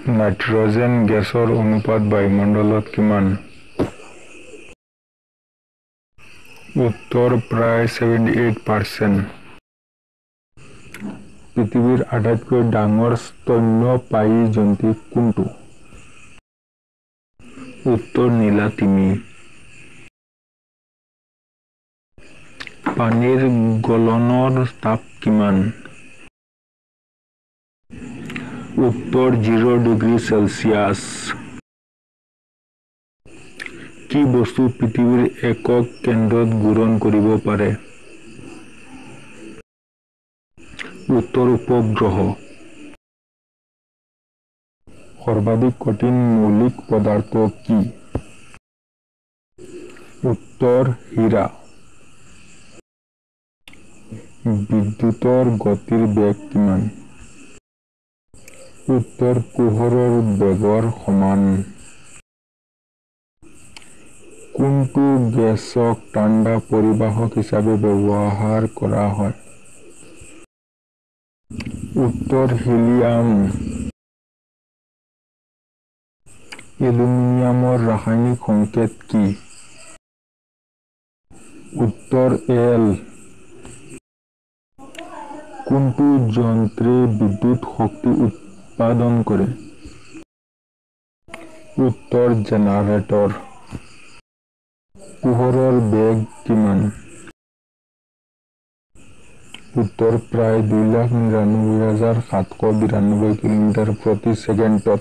Nitrogen গেছৰ অনুপাত বায়ুমণ্ডলত কিমান? উত্তৰ প্ৰায় 78%। পৃথিৱীৰ আটাইতকৈ ডাঙৰ স্তন্যপায়ী জন্তু কোনটো? উত্তৰ নীলা তিমি। পানীৰ গলনৰ তাপ কিমান? উত্তৰ 0 ডিগ্ৰী চেলছিয়াছ। কি বস্তু পৃথিৱীৰ একক কেন্দ্ৰত ঘূৰণ কৰিব পাৰে? উত্তৰ উপগ্ৰহ। সৰ্বাধিক কঠিন মৌলিক পদাৰ্থ কি? উত্তৰ হীৰা। বিদ্যুতৰ গতিৰ বেগ কিমান? উত্তৰ পোহৰৰ বেগৰ সমান। কোনটো গেছক ঠাণ্ডা পৰিবাহক হিচাপে ব্যৱহাৰ কৰা হয়? উত্তৰ হিলিয়াম। এলুমিনিয়ামৰ ৰাসায়নিক সংকেত কি? উত্তৰ এল। কোনটো যন্ত্ৰে বিদ্যুৎ শক্তি উৎপাদন কৰে? উত্তৰ জেনাৰেটৰ। পোহৰৰ বেগ কিমান? উত্তৰ প্ৰায় 2,99,792 কিলোমিটাৰ প্ৰতি ছেকেণ্ডত।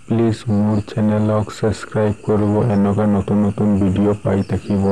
প্লিজ মোৰ চেনেলক ছাবস্ক্ৰাইব কৰিব, এনেকুৱা নতুন নতুন ভিডিঅ' পাই থাকিব।